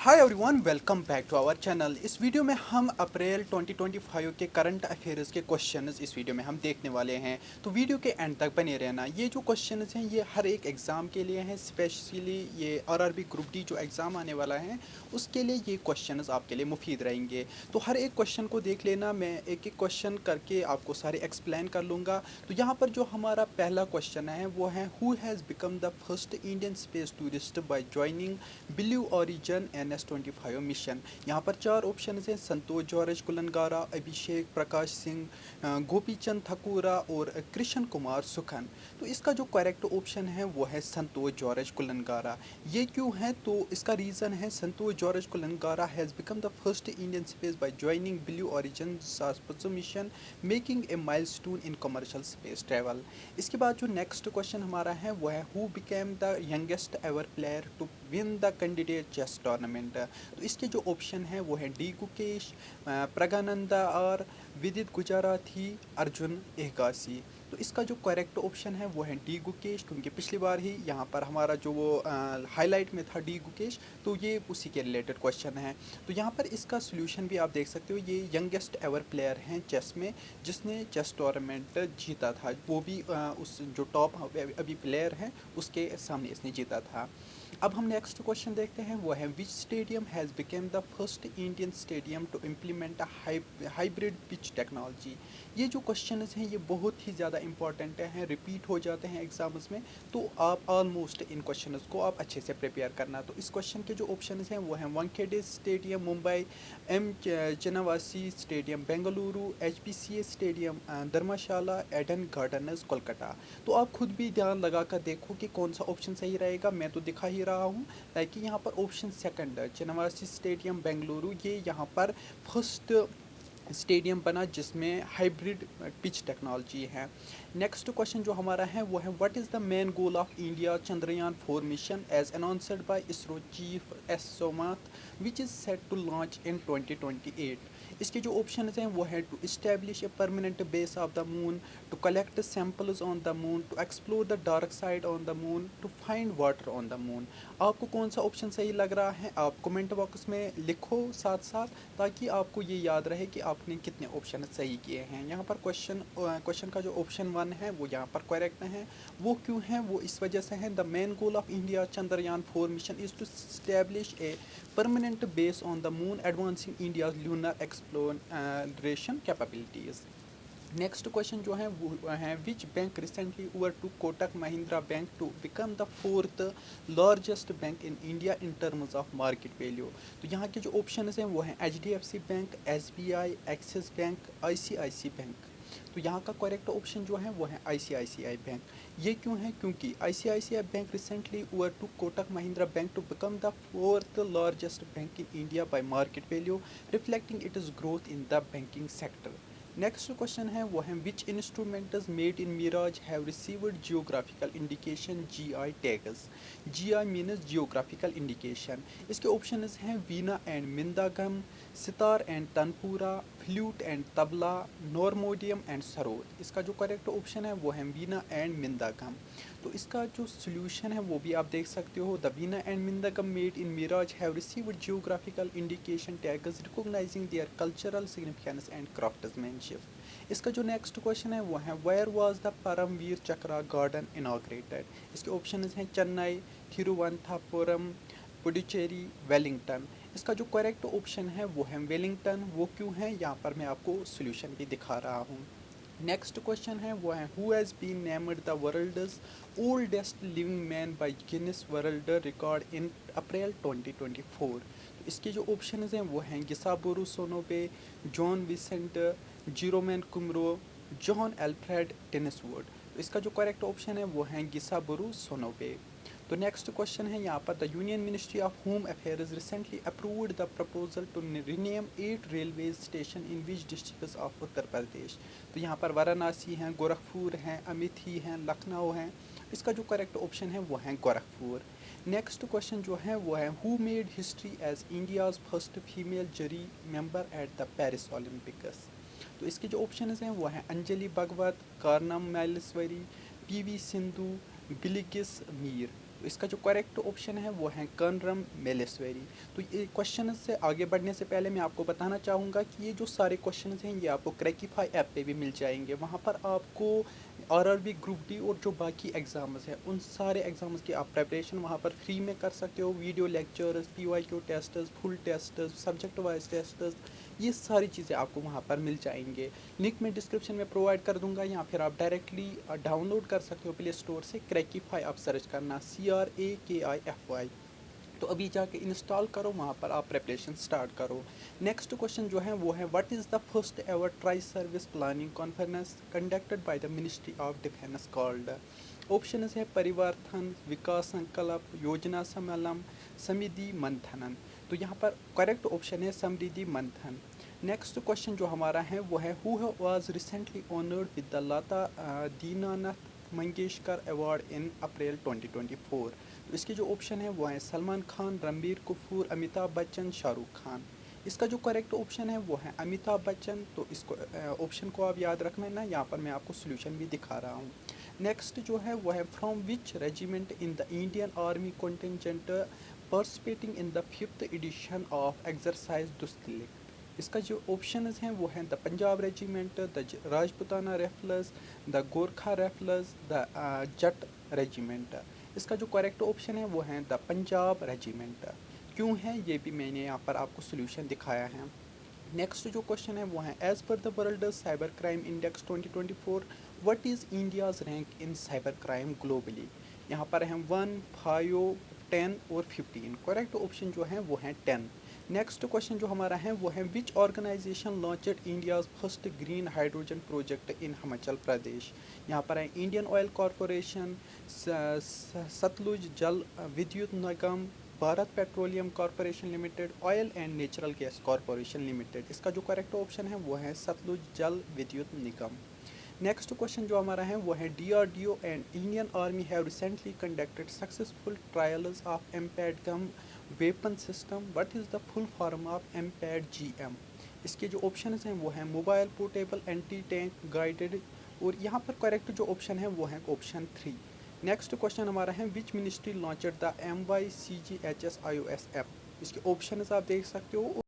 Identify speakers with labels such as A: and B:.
A: Hi everyone, welcome back to our channel. इस video में हम अप्रैल 2025 के करंट अफेयर्स के क्वेश्चंस इस वीडियो में हम देखने वाले हैं। तो वीडियो के एंड तक बने रहना। ये जो क्वेश्चंस हैं ये हर एक एग्ज़ाम के लिए हैं, स्पेशली ये आरआरबी ग्रुप डी जो एग्ज़ाम आने वाला है उसके लिए ये क्वेश्चंस आपके लिए मुफीद रहेंगे। तो हर एक क्वेश्चन को देख लेना, मैं एक एक क्वेश्चन करके आपको सारे एक्सप्लेन कर लूँगा। तो यहाँ पर जो हमारा पहला क्वेश्चन है वो है, who has become the first Indian space tourist bye joining Blue origin NS-25 mission. यहाँ पर चार ऑप्शन हैं, संतोष जॉर्ज कुलनगारा, अभिषेक प्रकाश सिंह, गोपीचंद थकूरा और कृष्ण कुमार सुखन। तो इसका जो करेक्ट ऑप्शन है वो है संतोष जॉर्ज कुलनगारा। ये क्यों है? तो इसका रीज़न है, Santosh George Kulangara has become the first Indian space by joining Blue Origin mission, making a milestone in commercial space travel. इसके बाद जो नेक्स्ट क्वेश्चन हमारा है वो है, who became the youngest ever player to win the candidate chess tournament. तो इसके जो ऑप्शन है वो है डी गुकेश, प्रगानंदा और विदित गुजराती, अर्जुन एगासी। तो इसका जो करेक्ट ऑप्शन है वो है डी गुकेश, क्योंकि पिछली बार ही यहाँ पर हमारा जो वो हाईलाइट में था डी गुकेश, तो ये उसी के रिलेटेड क्वेश्चन है। तो यहाँ पर इसका सोल्यूशन भी आप देख सकते हो, ये यंगेस्ट एवर प्लेयर हैं चेस में जिसने चेस टूर्नामेंट जीता था, वो भी उस जो टॉप अभी प्लेयर हैं उसके सामने इसने जीता था। अब हम नेक्स्ट क्वेश्चन देखते हैं, वो है, which stadium has become the first Indian stadium to implement a hybrid pitch technology. ये जो क्वेश्चन हैं ये बहुत ही ज़्यादा इंपॉर्टेंट हैं, रिपीट हो जाते हैं एग्जाम्स में, तो आप ऑलमोस्ट इन क्वेश्चन को आप अच्छे से प्रिपेयर करना। तो इस क्वेश्चन के जो ऑप्शन हैं वो हैं, Wankhede stadium Mumbai, M Chinnaswamy stadium Bengaluru, HPCA stadium Dharamshala, Eden Gardens Kolkata. तो आप खुद भी ध्यान लगा कर देखो कि कौन सा ऑप्शन सही रहेगा। मैं तो दिखा ही रहा हूँ, लाइक यहाँ पर option second Chinnaswamy stadium Bengaluru, ये यहाँ पर फर्स्ट स्टेडियम बना जिसमें हाइब्रिड पिच टेक्नोलॉजी है। नेक्स्ट क्वेश्चन जो हमारा है वो है, what is the main goal of India Chandrayaan 4 mission as announced by ISRO chief S Somanath, which is set to launch in 2028। इसके जो ऑप्शन हैं वो है, to establish a permanent base of the moon, to collect samples on the moon, to explore the dark side on the moon, to find water on the moon. आपको कौन सा option सही लग रहा है आप कमेंट बॉक्स में लिखो साथ साथ, ताकि आपको ये याद रहे कि आपने कितने ऑप्शन सही किए हैं। यहाँ पर क्वेश्चन का जो ऑप्शन 1 है वो यहाँ पर करेक्ट है। वो क्यों है? वो इस वजह से है, the main goal of India Chandrayaan 4 mission is to establish a permanent base on the moon, advancing India's lunar exploration capabilities. Next question जो है वो है, which bank recently over to Kotak Mahindra bank to become the fourth largest bank in India in terms of market value. तो यहाँ के जो option हैं वो हैं, HDFC bank, SBI, Axis bank, ICICI bank. तो यहाँ का करेक्ट ऑप्शन जो है वो है ICICI बैंक। ये क्यों है? क्योंकि ICICI bank recently over to Kotak Mahindra bank to become the fourth largest bank in India by market value, reflecting it is growth in the banking sector. Next question है वो है, which instruments made in Miraj have received geographical indication GI tags. GI means geographical indication. इसके option हैं, veena and mridangam, sitar and tanpura, flute and tabla, नॉर्मोडियम and sarod. इसका जो correct option है वो है वीना एंड मिंदागम। तो इसका जो सोल्यूशन है वो भी आप देख सकते हो, the veena and mridangam made in Miraj have received geographical indication tags recognizing their cultural significance and craftsmanship. इसका जो नेक्स्ट क्वेश्चन है वो है, where was the Paramvir Chakra garden inaugurated. इसके ऑप्शन हैं, चेन्नई, थिरुवनंतपुरम, पुडुचेरी, वेलिंगटन। इसका जो करेक्ट ऑप्शन है वो है वेलिंगटन। वो क्यों है, यहाँ पर मैं आपको सोल्यूशन भी दिखा रहा हूँ। नेक्स्ट क्वेश्चन है वो है, who has been named the world's oldest living man by Guinness world record in April 2024। तो इसके जो ऑप्शन हैं वो हैं, गिसाबुरु सोनोबे, जॉन विसेंट, जीरोमैन कुमरो, जॉन एल्फ्रेड टेनिसवुड। तो इसका जो करेक्ट ऑप्शन है वो हैं गिसाबुरु सोनोबे। तो नेक्स्ट क्वेश्चन है यहाँ पर, the union ministry of home affairs recently approved the proposal to rename 8 railway station in which districts of Uttar Pradesh. तो यहाँ पर वाराणसी हैं, गोरखपुर हैं, अमेठी हैं, लखनऊ हैं। इसका जो करेक्ट ऑप्शन है वो है गोरखपुर। नेक्स्ट क्वेश्चन जो है वो है, who made history as India's first female jury member at the Paris Olympics. तो इसके जो ऑप्शन हैं वो हैं, अंजलि भगवत, कारनम मैलेश्वरी, PV सिंधु, बिलिकिस मीर। तो इसका जो करेक्ट ऑप्शन है वो है कर्नरम मेलेस्वेरी। तो ये क्वेश्चन से आगे बढ़ने से पहले मैं आपको बताना चाहूँगा कि ये जो सारे क्वेश्चन हैं ये आपको क्रैकिफाई ऐप पे भी मिल जाएंगे। वहाँ पर आपको आरआरबी ग्रुप डी और जो बाकी एग्ज़ाम्स हैं उन सारे एग्ज़ाम्स की आप प्रिपरेशन वहाँ पर फ्री में कर सकते हो। Video lectures, PYQ tests, full tests, subject wise tests, ये सारी चीज़ें आपको वहाँ पर मिल जाएंगे। लिंक मैं डिस्क्रिप्शन में प्रोवाइड कर दूंगा, या फिर आप डायरेक्टली डाउनलोड कर सकते हो प्ले स्टोर से। क्रैकिफाई आप सर्च करना, CRAKIFY, तो अभी जाके इंस्टॉल करो, वहाँ पर आप प्रिपरेशन स्टार्ट करो। नेक्स्ट क्वेश्चन जो है वो है, what is the first ever tri service planning conference conducted by the ministry of defence called. Option है परिवार्थन, विकास संकल्प, योजना सम्मेलन, समिति मंथन। तो यहाँ पर करेक्ट ऑप्शन है समृद्धि मंथन। नेक्स्ट क्वेश्चन जो हमारा है वो है, who was recently honoured with the Lata Dinanath Mangeshkar award in April 2024। तो इसके जो ऑप्शन है वो है सलमान खान, रणबीर कपूर, अमिताभ बच्चन, शाहरुख खान। इसका जो करेक्ट ऑप्शन है वो है अमिताभ बच्चन। तो इसको ऑप्शन को आप याद रखना है ना, यहाँ पर मैं आपको सोल्यूशन भी दिखा रहा हूँ। नेक्स्ट जो है वो है, from which regiment in the Indian army contingent participating in the 5th edition of exercise Dustlik. इसका जो ऑप्शन हैं वो हैं the Punjab regiment, the Rajputana rifles, the Gorkha rifles, the Jat regiment. इसका जो करेक्ट ऑप्शन है वो है द पंजाब रेजिमेंट। क्यों है ये भी मैंने यहाँ पर आपको सोल्यूशन दिखाया है। नेक्स्ट जो क्वेश्चन है वो है, as per the world cyber crime index 2024 what is India's rank in cyber crime globally. यहाँ पर हैं 1, 5, 10 और 15। करेक्ट ऑप्शन जो है वो है 10। नेक्स्ट क्वेश्चन जो हमारा है वो है, which organisation launched India's first green hydrogen project in Himachal Pradesh. यहाँ पर है Indian oil corporation, Satluj Jal Vidyut Nigam, Bharat petroleum corporation limited, oil and natural gas corporation limited. इसका जो करेक्ट ऑप्शन है वो है सतलुज जल विद्युत निगम। नेक्स्ट क्वेश्चन जो हमारा है वो है, DRDO and Indian army have recently conducted successful trials of एमपैड गम weapon system, what is the full form of एमपैड GM। इसके जो ऑप्शन हैं वो हैं mobile portable anti tank guided, और यहाँ पर करेक्ट जो ऑप्शन है वो है ऑप्शन 3। नेक्स्ट क्वेश्चन हमारा है, which ministry launched the MYCGHSIOS app. इसके ऑप्शन आप देख सकते हो।